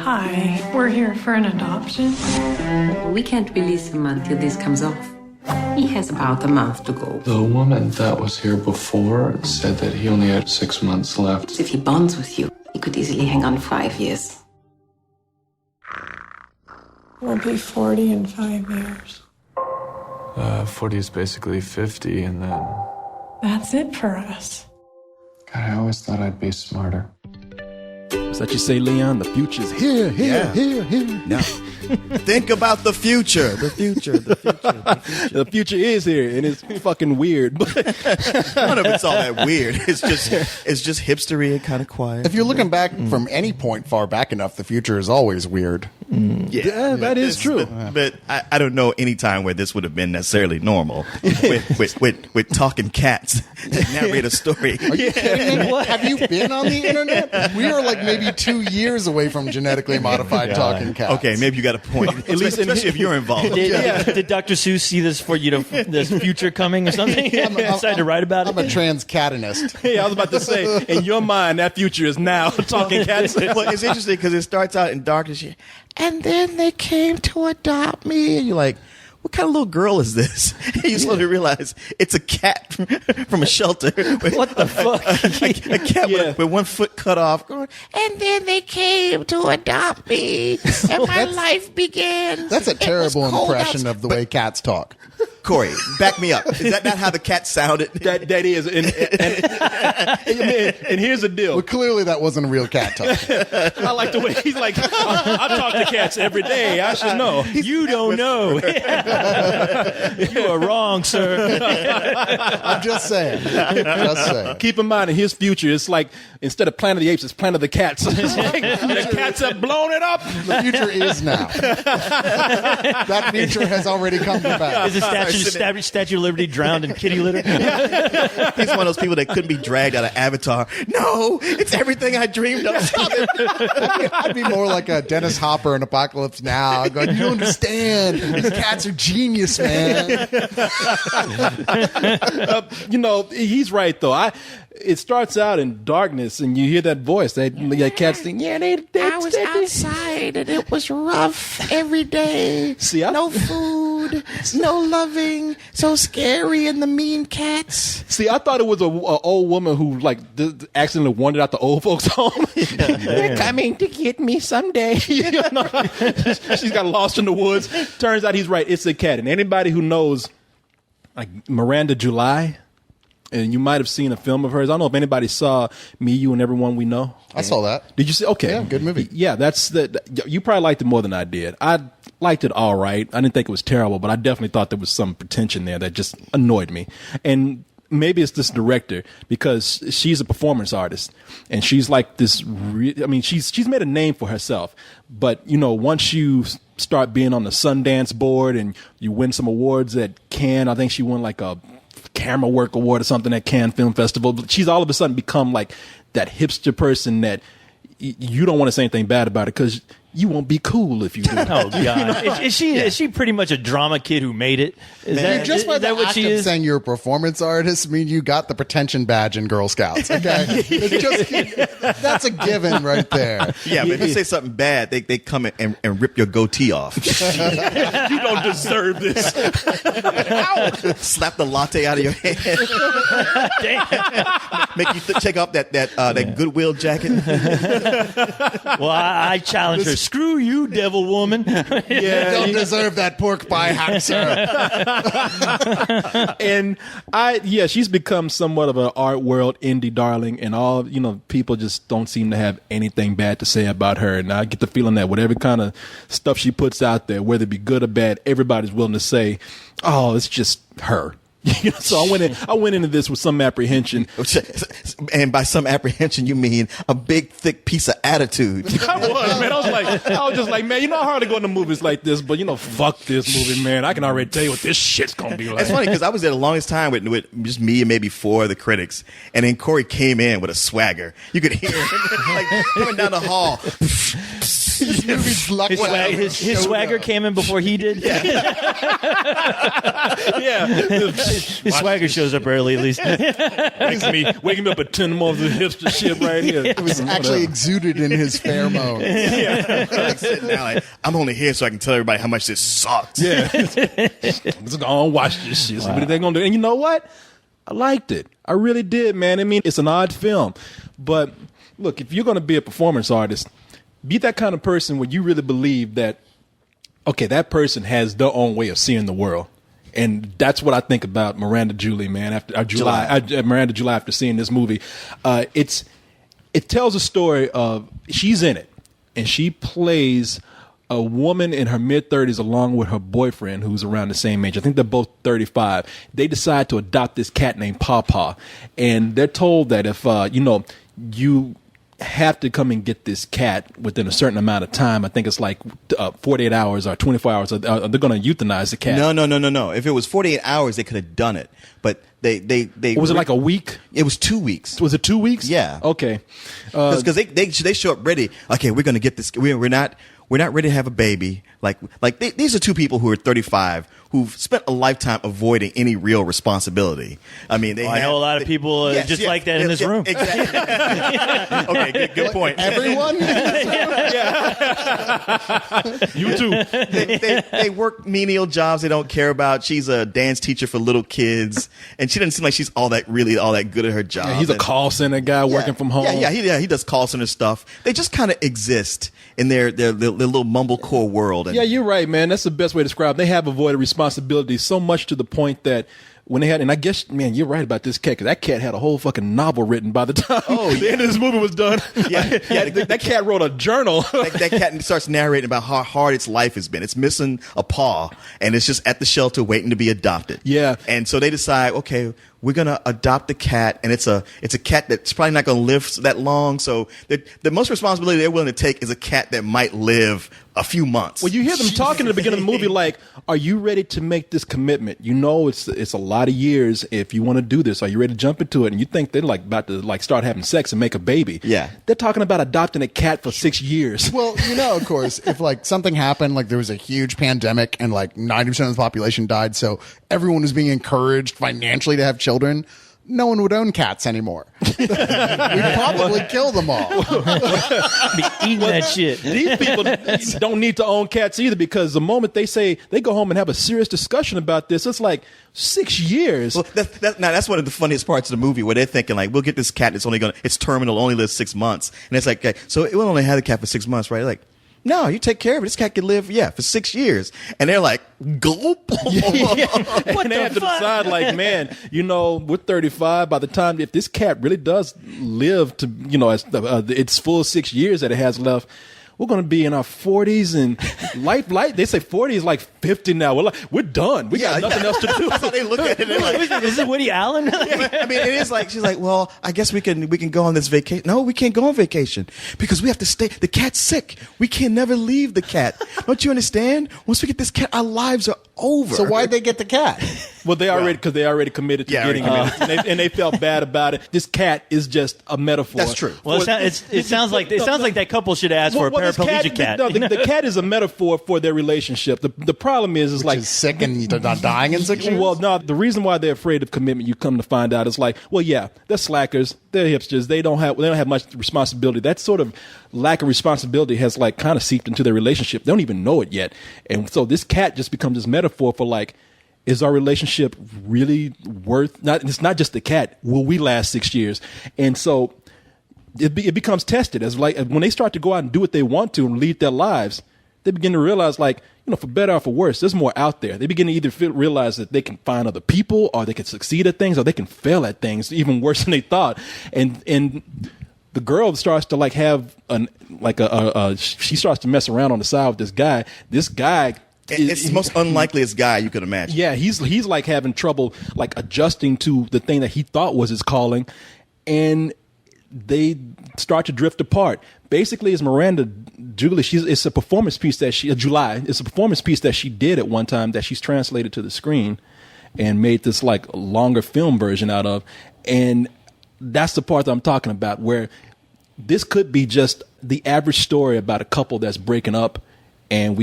Hi, we're here for an adoption. We can't release him until this comes off. He has about a month to go. The woman that was here before said that he only had 6 months left. If he bonds with you, he could easily hang on 5 years. We'll be 40 in 5 years. 40 is basically 50, and then... That's it for us. God, I always thought I'd be smarter. Is that you say, Leon? The future's here. No. Think about the future. The future. The future is here, and it's fucking weird. But none of it's all that weird. It's just hipstery and kind of quiet. If you're looking back from any point far back enough, the future is always weird. Yeah, that is true. But I don't know any time where this would have been necessarily normal with talking cats that narrate a story. Are you kidding me? Have you been on the internet? We are like maybe 2 years away from genetically modified talking cats. Okay, maybe you got a point. At least, especially if you're involved. Did Dr. Seuss see this for this future coming or something? Decided to write about it. I'm a trans catanist. Hey, I was about to say, in your mind, that future is now talking cats. Well, it's interesting because it starts out in darkness. And then they came to adopt me. And you're like, what kind of little girl is this? And you slowly realize it's a cat from a shelter. What the fuck? A cat with one foot cut off. And then they came to adopt me. And my life began. That's a terrible impression of the way cats talk. Corey, back me up. Is that not how the cat sounded? That is. And here's the deal. Well, clearly that wasn't a real cat talk. I like the way he's like, I talk to cats every day. I should know. You don't know. You are wrong, sir. I'm just saying. Just saying. Keep in mind, in his future, it's like, instead of Planet of the Apes, it's Planet of the Cats. It's like, the cats have blown it up. The future is now. That future has already come to pass. Is the Statue of Liberty drowned in kitty litter? He's one of those people that couldn't be dragged out of Avatar. No, it's everything I dreamed of. Stop it. I'd be more like a Dennis Hopper in Apocalypse Now. Going, you don't understand. These cats are genius, man. He's right, though. It starts out in darkness, and you hear that voice. That cat sing, I was outside, and it was rough every day. See, no food, no loving, so scary, and the mean cats. See, I thought it was a old woman who accidentally wandered out the old folks' home. They're coming to get me someday. She's got lost in the woods. Turns out he's right. It's a cat, and anybody who knows, like Miranda July. And you might have seen a film of hers. I don't know if anybody saw Me, You, and Everyone We Know. I saw that. Did you see? Okay. Yeah, good movie. Yeah, you probably liked it more than I did. I liked it all right. I didn't think it was terrible, but I definitely thought there was some pretension there that just annoyed me. And maybe it's this director, because she's a performance artist, and she's like this. She's made a name for herself. But once you start being on the Sundance board and you win some awards at Cannes, I think she won like a Camera Work Award or something at Cannes Film Festival. She's all of a sudden become like that hipster person that you don't want to say anything bad about it because you won't be cool if you do. Oh God! Is she pretty much a drama kid who made it? Is that what she is? Saying you're a performance artist mean you got the pretension badge in Girl Scouts. Okay, that's a given right there. Yeah, but if you say something bad, they come in and rip your goatee off. You don't deserve this. Slap the latte out of your hand. Make you take off that Goodwill jacket. Well, I challenge her. Screw you, devil woman. You don't deserve that pork pie, Haxer. And she's become somewhat of an art world indie darling, and all people just don't seem to have anything bad to say about her. And I get the feeling that whatever kind of stuff she puts out there, whether it be good or bad, everybody's willing to say, "Oh, it's just her." So I went into this with some apprehension. And by some apprehension, you mean a big, thick piece of attitude. I was, man. I was just like, man, how hard to go into movies like this, but fuck this movie, man. I can already tell you what this shit's going to be like. It's funny because I was there the longest time with just me and maybe 4 of the critics. And then Corey came in with a swagger. You could hear him coming down the hall. This movie's luck. His swagger came in before he did. Yeah. His swagger shows up early, at least. Waking me up at 10 months of hipster shit right here. It was actually exuded in his pheromones. Like sitting down, like, I'm only here so I can tell everybody how much this sucks. Yeah. Let's go on watch this shit. See what they gonna do. And you know what? I liked it. I really did, man. I mean, it's an odd film. But look, if you're gonna be a performance artist, be that kind of person where you really believe that, okay, that person has their own way of seeing the world. And that's what I think about Miranda July, man. Miranda July, after seeing this movie, it tells a story of, she's in it, and she plays a woman in her mid-30s along with her boyfriend who's around the same age. I think they're both 35. They decide to adopt this cat named Pawpaw, and they're told that if you have to come and get this cat within a certain amount of time. I think it's like 48 hours or 24 hours. They're going to euthanize the cat. No. If it was 48 hours, they could have done it. But they was it like a week? It was 2 weeks. Was it 2 weeks? Yeah. Okay. Because they show up ready. Okay, we're going to get this. We're not ready to have a baby. These are two people who are 35 who've spent a lifetime avoiding any real responsibility. I mean, I know a lot of people like that in this room. Exactly. Okay, good point. Everyone? You too. They work menial jobs they don't care about. She's a dance teacher for little kids, and she doesn't seem like she's all that good at her job. Yeah, he's a call center guy working from home. He does call center stuff. They just kind of exist in their little mumblecore world. And yeah, you're right, man. That's the best way to describe it. They have avoided responsibility so much to the point that when they had, and I guess, man, you're right about this cat, because that cat had a whole fucking novel written by the time the end of this movie was done. Yeah, that cat wrote a journal. that cat starts narrating about how hard its life has been. It's missing a paw, and it's just at the shelter waiting to be adopted. Yeah. And so they decide, okay, we're going to adopt the cat, and it's a cat that's probably not going to live that long. So the most responsibility they're willing to take is a cat that might live a few months. Well, you hear them talking at the beginning of the movie like, are you ready to make this commitment? You know, it's a lot of years if you want to do this. Are you ready to jump into it? And you think they're about to start having sex and make a baby. Yeah. They're talking about adopting a cat for 6 years. Well, of course, if something happened, there was a huge pandemic and 90% of the population died, so everyone was being encouraged financially to have children, no one would own cats anymore. We'd probably kill them all. Be eating that shit. These people don't need to own cats either, because the moment they say they go home and have a serious discussion about this, it's like 6 years. Well, that's one of the funniest parts of the movie, where they're thinking we'll get this cat. It's terminal, only lives 6 months, and it's like, so it will only have the cat for 6 months, right? Like, no, you take care of it. This cat could live, for 6 years. And they're like, gulp. And they have to decide, man, we're 35. By the time, if this cat really does live to, as its full 6 years that it has left, we're going to be in our 40s, and life, they say 40 is like 50 now. We're done. We got nothing else to do. That's how they look at it. They're like, is it Woody Allen? I mean, it is like, she's like, well, I guess we can go on this vacation. No, we can't go on vacation because we have to stay. The cat's sick. We can never leave the cat. Don't you understand? Once we get this cat, our lives are over. So why'd they get the cat? Well, they already committed to getting it, and they felt bad about it. This cat is just a metaphor. That's true. Well, it sounds like that couple should ask for a paraplegic cat. No, the cat is a metaphor for their relationship. The problem is is sick and not dying in 6 years. Well, no, the reason why they're afraid of commitment, you come to find out, is they're slackers, they're hipsters, they don't have much responsibility. That sort of lack of responsibility has kind of seeped into their relationship. They don't even know it yet, and so this cat just becomes this metaphor for is our relationship really worth? It's not just the cat. Will we last 6 years? And so it becomes tested as when they start to go out and do what they want to and lead their lives. They begin to realize, for better or for worse, there's more out there. They begin to either realize that they can find other people, or they can succeed at things, or they can fail at things even worse than they thought. And the girl starts to have she starts to mess around on the side with this guy. This guy. It's the most unlikeliest guy you could imagine. Yeah, he's having trouble adjusting to the thing that he thought was his calling, and they start to drift apart. Basically, as Miranda July, it's a performance piece that it's a performance piece that she did at one time that she's translated to the screen and made this longer film version out of, and that's the part that I'm talking about, where this could be just the average story about a couple that's breaking up, and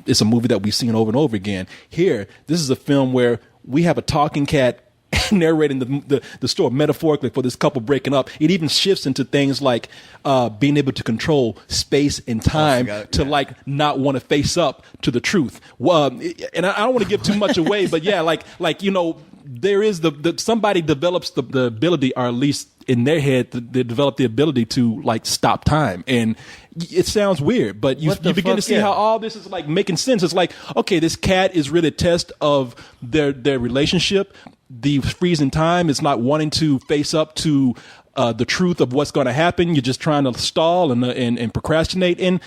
it's a movie that we've seen over and over again. Here, this is a film where we have a talking cat narrating the story metaphorically for this couple breaking up. It even shifts into things like being able to control space and time like not want to face up to the truth. And I don't want to give too much away, but yeah, like you know, there is somebody develops the ability, or at least in their head, they develop the ability to like stop time. And it sounds weird, but you begin to see how all this is like making sense. It's like, okay, this cat is really a test of their relationship. The freezing time is not wanting to face up to the truth of what's going to happen. You're just trying to stall and procrastinate. And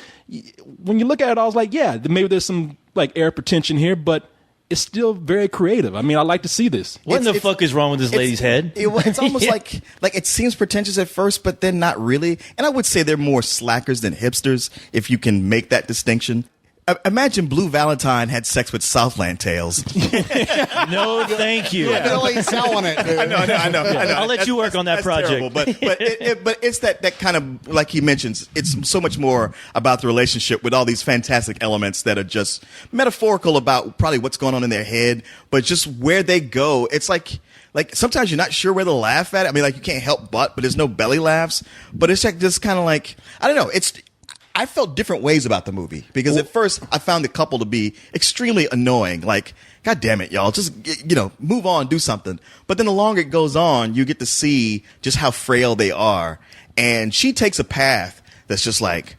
when you look at it, I was like, yeah, maybe there's some like air pretension here, but it's still very creative. I mean, I like to see this. What in the fuck is wrong with this lady's head? It's almost like it seems pretentious at first, but then not really. And I would say they're more slackers than hipsters, if you can make that distinction. Imagine Blue Valentine had sex with Southland Tales. No, thank you. They're like selling it. Dude. I know. I'll let you work on that project. Terrible, but it's that kind of, like he mentions, it's so much more about the relationship with all these fantastic elements that are just metaphorical about probably what's going on in their head, but just where they go. It's like sometimes you're not sure where to laugh at it. I mean, like you can't help but there's no belly laughs. But it's like just kind of like, I don't know. I felt different ways about the movie because at first I found the couple to be extremely annoying. Like, God damn it, y'all, just, move on, do something. But then the longer it goes on, you get to see just how frail they are. And she takes a path that's just like,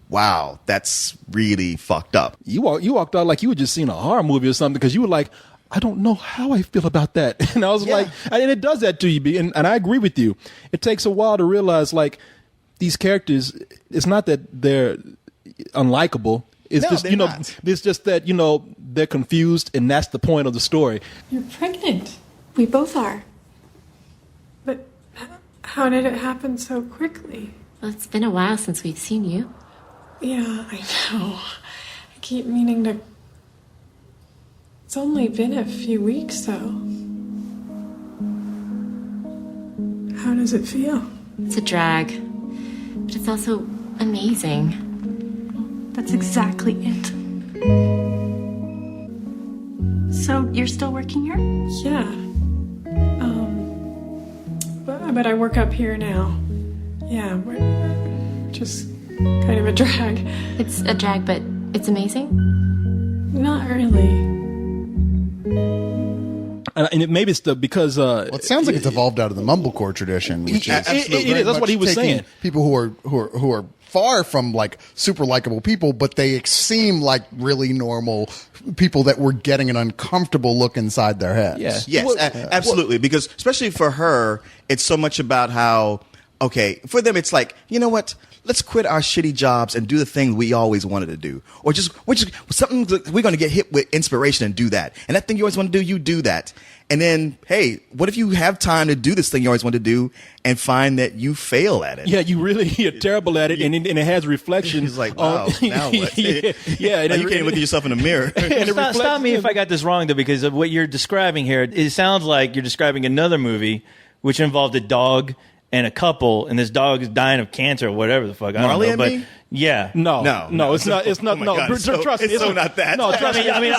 wow, that's really fucked up. You walked out like you were just seeing a horror movie or something, because you were like, I don't know how I feel about that. And I was like, and it does that to you, B. And I agree with you. It takes a while to realize, like, these characters, it's not that they're unlikable. It's it's just that, they're confused, and that's the point of the story. You're pregnant. We both are. But how did it happen so quickly? Well, it's been a while since we've seen you. Yeah, I know. I keep meaning to... It's only been a few weeks, though. How does it feel? It's a drag. But it's also amazing. That's exactly it. So you're still working here? Yeah. But I work up here now. Yeah, we're just kind of a drag. It's a drag, but it's amazing? Not really. And maybe it's because it sounds like it's evolved out of the mumblecore tradition, which is it is. That's what he was saying. People who are far from like super likable people, but they seem like really normal people that were getting an uncomfortable look inside their heads. Yeah. Yes, absolutely. Because especially for her, it's so much about how, okay, for them it's like, you know what? Let's quit our shitty jobs and do the thing we always wanted to do. Or we're going to get hit with inspiration and do that. And that thing you always want to do, you do that. And then, hey, what if you have time to do this thing you always want to do and find that you fail at it? Yeah, you're terrible at it, and it has reflection. He's like, wow, now what? Yeah, and you can't look at yourself in the mirror. Stop me if I got this wrong, though, because of what you're describing here. It sounds like you're describing another movie which involved a dog and a couple, and this dog is dying of cancer or whatever the fuck. Marley I don't know, and but yeah, no, it's not. It's not. Oh my no, God. trust me, it's so not that. No, trust me. I mean,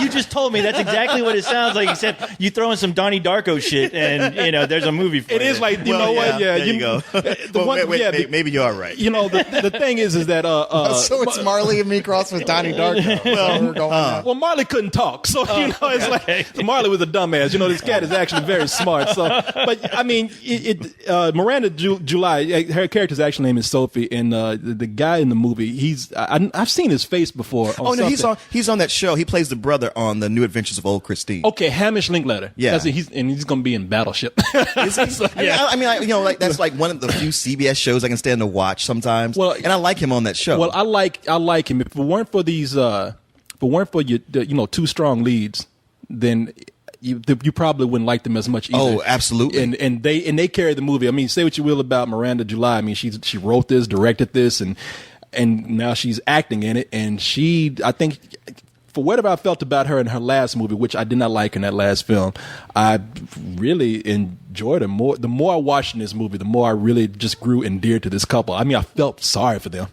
you just told me that's exactly what it sounds like. Except you throw in some Donnie Darko shit, and there's a movie for it. It is like, you know what? Yeah, there you go. Maybe you are right. The thing is that so it's Marley and me crossed with Donnie Darko. Well, Marley couldn't talk, so it's like Marley was a dumbass. This cat is actually very smart. So, but I mean, Miranda July, her character's actual name is Sophie, and the guy in the movie, I've seen his face before. Oh no, he's on that show. He plays the brother on The New Adventures of Old Christine. Okay, Hamish Linklater. Yeah, he's going to be in Battleship. So, yeah. I mean, that's like one of the few CBS shows I can stand to watch sometimes. Well, and I like him on that show. Well, I like him. If it weren't for these, your two strong leads, then you probably wouldn't like them as much either. Oh, absolutely. And they carry the movie. I mean, say what you will about Miranda July. I mean, she wrote this, directed this, and now she's acting in it. And I think for whatever I felt about her in her last movie, which I did not like in that last film, I really enjoyed her more. The more I watched in this movie, the more I really just grew endeared to this couple. I mean, I felt sorry for them.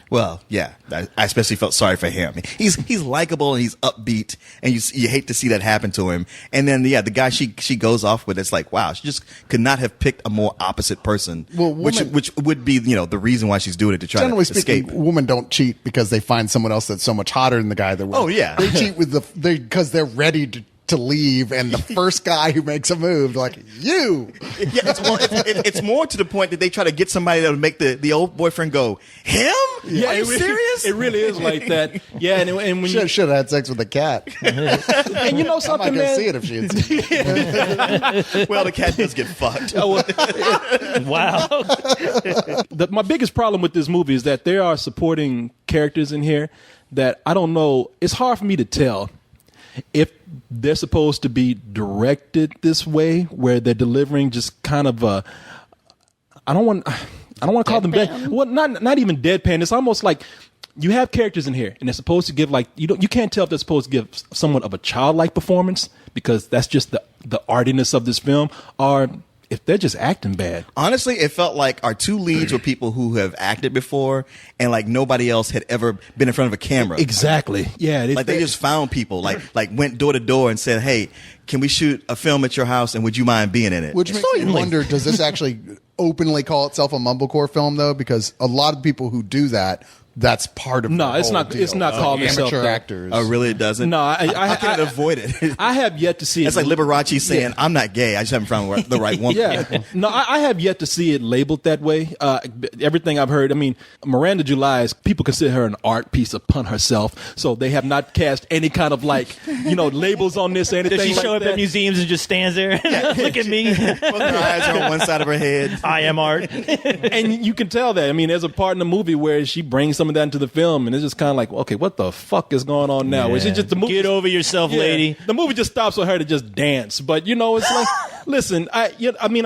Well, yeah, I especially felt sorry for him. He's likable and he's upbeat, and you hate to see that happen to him. And then the guy she goes off with, it's like, wow, she just could not have picked a more opposite person. Well, which would be the reason why she's doing it, to try Generally to speaking, escape. women don't cheat because they find someone else that's so much hotter than the guy they're with. Oh, yeah. They cheat because they're ready to leave, and the first guy who makes a move, they're like, you. Yeah, it's more to the point that they try to get somebody that would make the old boyfriend go, him? Yeah, Are you it really, serious? It really is like that. Yeah, and when you Should have had sex with a cat. and you know I'm something, not gonna man. see it if she had seen it. Well, the cat does get fucked. Wow. My biggest problem with this movie is that there are supporting characters in here that I don't know. It's hard for me to tell if they're supposed to be directed this way, where they're delivering just kind of a. I don't want to call them not even deadpan. It's almost like you have characters in here, and they're supposed to give you can't tell if they're supposed to give somewhat of a childlike performance, because that's just the artiness of this film, or if they're just acting bad. Honestly, it felt like our two leads were people who have acted before, and like nobody else had ever been in front of a camera. Exactly. Yeah. They just found people, like went door to door and said, "Hey, can we shoot a film at your house, and would you mind being in it?" Which makes me wonder, does this actually openly call itself a mumblecore film, though? Because a lot of people who do that, that's part of No, the it's whole not. deal. It's not called itself amateur that. actors. Oh, really? It doesn't? No, I can't avoid it. I have yet to see it. It's like Liberace saying, "I'm not gay. I just haven't found the right woman." Yeah. No, I have yet to see it labeled that way. Everything I've heard, I mean, Miranda July, people consider her an art piece upon herself, so they have not cast any kind of labels on this or anything. Does she like show up that. at museums and just stands there? Look at me. Both her eyes are on one side of her head. I am art. And you can tell that. I mean, there's a part in the movie where she brings some of that into the film, and it's just kind of like, okay, what the fuck is going on now? It's just the movie. Get over yourself, lady. The movie just stops for her to just dance. But it's like, listen, I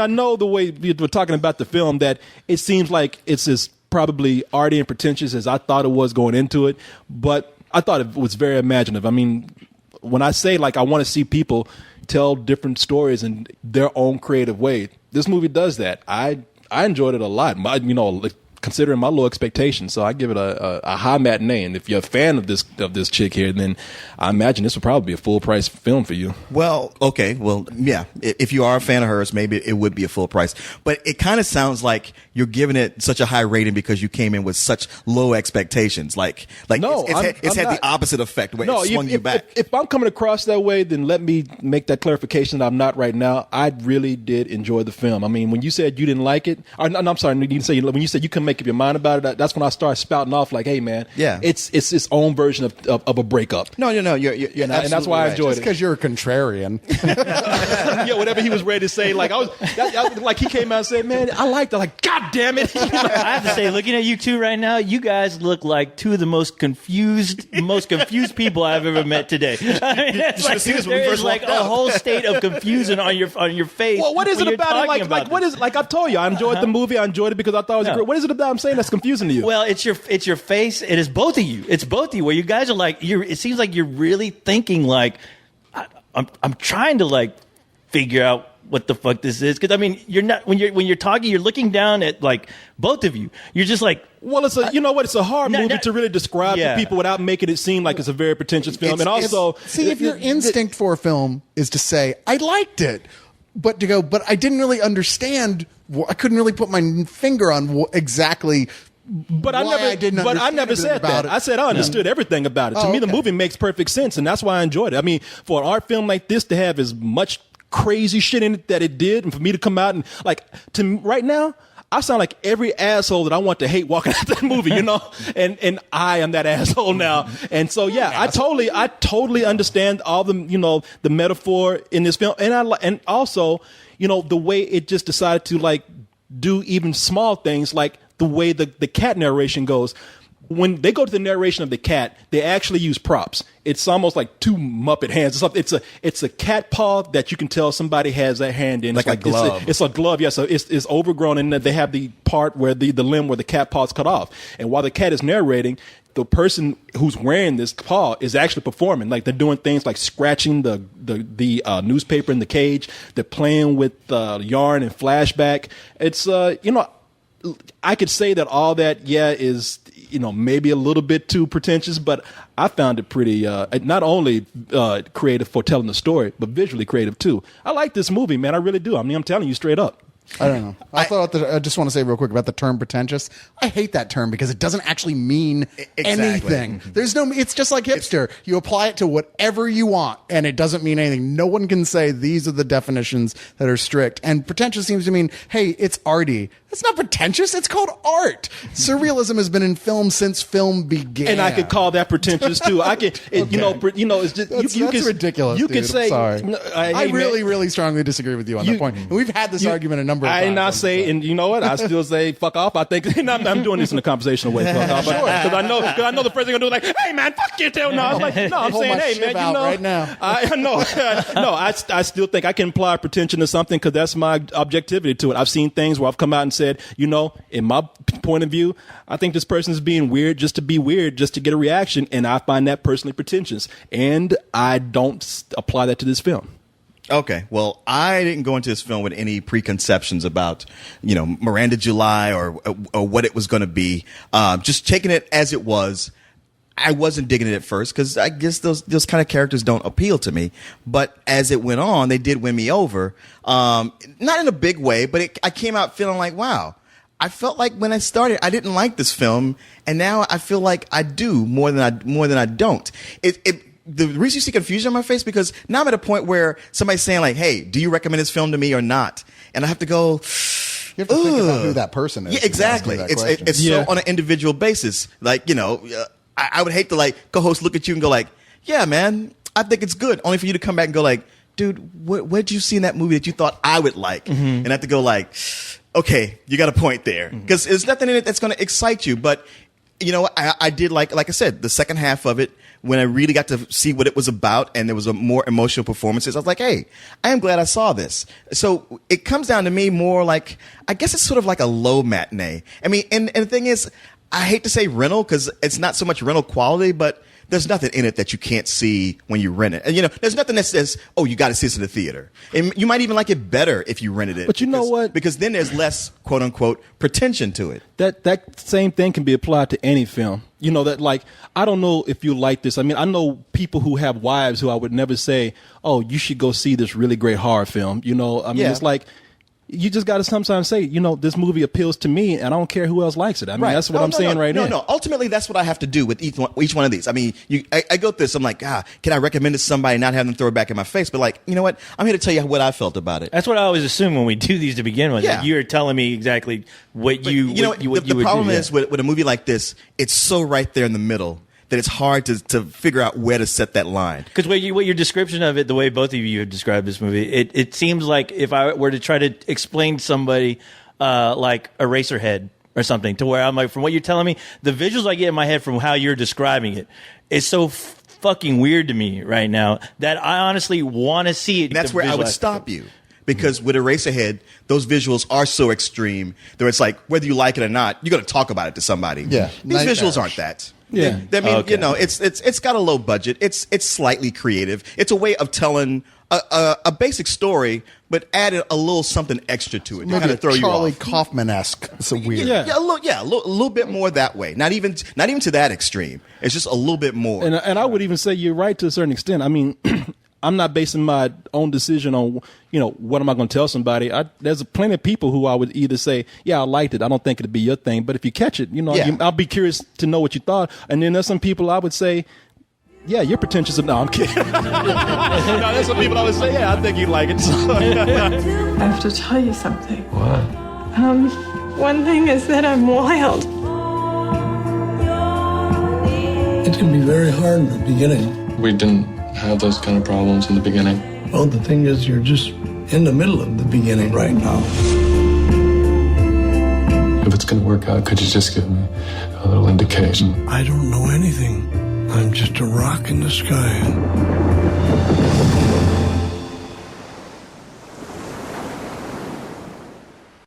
know the way we're talking about the film, that it seems like it's as probably arty and pretentious as I thought it was going into it, but I thought it was very imaginative. I mean, when I say I want to see people tell different stories in their own creative way, this movie does that. I enjoyed it a lot. Considering my low expectations, so I give it a high matinee. And if you're a fan of this chick here, then I imagine this would probably be a full price film for you. Well, okay, well, yeah. If you are a fan of hers, maybe it would be a full price. But it kind of sounds like you're giving it such a high rating because you came in with such low expectations. No, it's had I'm the opposite effect where it swung you if, back. If I'm coming across that way, then let me make that clarification that I'm not right now. I really did enjoy the film. I mean, when you said you didn't like it, I'm sorry, you didn't say when you said you couldn't make up your mind about it. That's when I started spouting off like, "Hey, man, yeah, it's its own version of a breakup." No, you're and that's why I enjoyed Just it. because you're a contrarian. Yeah, whatever he was ready to say, he came out and said, "Man, I liked it." Like, God damn it! I have to say, looking at you two right now, you guys look like two of the most confused people I've ever met today. I mean, You should have seen this when we there first is like walked a out. whole state of confusion on your face. Well, what is when it you're about it? talking What this. is I've told you, I enjoyed the movie. I enjoyed it because I thought it was great. What is it about I'm saying that's confusing to you? Well, it's your face. It is both of you. It's both of you. Where you guys are it seems like you're really thinking I'm trying to figure out what the fuck this is, because I mean you're not when you're talking, you're looking down at both of you. You're just well, it's it's a hard movie to really describe Yeah. to people without making it seem like it's a very pretentious film. And also, if your instinct for a film is to say, I liked it, but to go, but I didn't really understand, I couldn't really put my finger on exactly. But I why never, I didn't but I understand never everything said about that. it. I said I understood everything about it. To Oh, me, the okay. movie makes perfect sense, and that's why I enjoyed it. I mean, for an art film like this to have as much crazy shit in it that it did, and for me to come out and right now, I sound like every asshole that I want to hate walking out that movie, and I am that asshole now. And so, yeah, I totally understand all the, the metaphor in this film. And also, the way it just decided to do even small things, like the way the cat narration goes. when they go to the narration of the cat, they actually use props. It's almost like two Muppet hands. It's a cat paw that you can tell somebody has that hand in. Like a glove. It's a glove, yeah. So it's overgrown, and they have the part where the limb where the cat paw's cut off. And while the cat is narrating, the person who's wearing this paw is actually performing. Like they're doing things like scratching the newspaper in the cage. They're playing with yarn and flashback. It's I could say that all that is maybe a little bit too pretentious, but I found it pretty not only creative for telling the story, but visually creative too. I like this movie, man. I really do. I mean, I'm telling you straight up. I don't know. I just want to say real quick about the term pretentious. I hate that term because it doesn't actually mean anything. There's it's just like hipster. You apply it to whatever you want and it doesn't mean anything. No one can say these are the definitions that are strict. And pretentious seems to mean, hey, it's arty. That's not pretentious. It's called art. Surrealism has been in film since film began. And I could call that pretentious too. I can, it's just that's ridiculous. You dude. could say, sorry. I really, man, really strongly disagree with you on that point. And we've had this argument a number of times. And I say, and you know what? I still say, fuck off. I think I'm doing this in a conversational way. Fuck off, because I know the first thing I'm gonna do is like, hey man, fuck you too. No, I'm like, no, I'm saying, hey man, right now. I know, no, I still think I can apply pretension to something because that's my objectivity to it. I've seen things where I've come out and said, in my point of view, I think this person is being weird just to be weird, just to get a reaction, and I find that personally pretentious, and I don't apply that to this film. Okay, well, I didn't go into this film with any preconceptions about, Miranda July or what it was going to be. Just taking it as it was. I wasn't digging it at first because I guess those kind of characters don't appeal to me. But as it went on, they did win me over. Not in a big way, but I came out feeling like, wow. I felt like when I started, I didn't like this film, and now I feel like I do more than I don't. The reason you see confusion on my face because now I'm at a point where somebody's saying like, "Hey, do you recommend this film to me or not?" And I have to go. You have to think about who that person is. Yeah, exactly. It's so on an individual basis. Like I would hate to co-host look at you and go like, "Yeah, man, I think it's good," only for you to come back and go like, "Dude, what did you see in that movie that you thought I would like?" And I have to go like. Okay, you got a point there because there's nothing in it that's going to excite you. But I did like I said, the second half of it when I really got to see what it was about and there was a more emotional performances. I was like, hey, I am glad I saw this. So it comes down to me more like I guess it's sort of like a low matinee. I mean, and the thing is, I hate to say rental because it's not so much rental quality, but there's nothing in it that you can't see when you rent it. And, there's nothing that says, oh, you got to see this in the theater. And you might even like it better if you rented it. But you know what? Because then there's less, quote unquote, pretension to it. That same thing can be applied to any film. I don't know if you like this. I mean, I know people who have wives who I would never say, oh, you should go see this really great horror film. It's like, you just got to sometimes say, this movie appeals to me, and I don't care who else likes it. I mean, that's what I'm saying right now. No, ultimately, that's what I have to do with each one of these. I mean, I go through this. I'm like, can I recommend it to somebody, not have them throw it back in my face? But you know what? I'm here to tell you what I felt about it. That's what I always assume when we do these to begin with. Yeah. Like you're telling me exactly what but, you would do. The problem is with a movie like this, it's so right there in the middle that it's hard to figure out where to set that line. Because what your description of it, the way both of you have described this movie, it seems like if I were to try to explain to somebody like Eraserhead or something, to where I'm like, from what you're telling me, the visuals I get in my head from how you're describing it is so fucking weird to me right now that I honestly want to see it. And that's where I would stop you. Because with Eraserhead, those visuals are so extreme that it's like, whether you like it or not, you're going to talk about it to somebody. Yeah. These visuals aren't that. Yeah. I mean, it's got a low budget. It's slightly creative. It's a way of telling a basic story, but added a little something extra to it to kind of throw Charlie you off. Kaufman-esque. It's a weird. Yeah, a little bit more that way. Not even to that extreme. It's just a little bit more. And I would even say you're right to a certain extent. I mean, I'm not basing my own decision on, what am I going to tell somebody? There's plenty of people who I would either say, yeah, I liked it. I don't think it'd be your thing. But if you catch it, I'll be curious to know what you thought. And then there's some people I would say, yeah, you're pretentious. No, I'm kidding. No, there's some people I would say, yeah, I think you'd like it. I have to tell you something. What? One thing is that I'm wild. It can be very hard in the beginning. We didn't have those kind of problems in the beginning. Well, the thing is, you're just in the middle of the beginning right now. If it's going to work out, could you just give me a little indication? I don't know anything. I'm just a rock in the sky.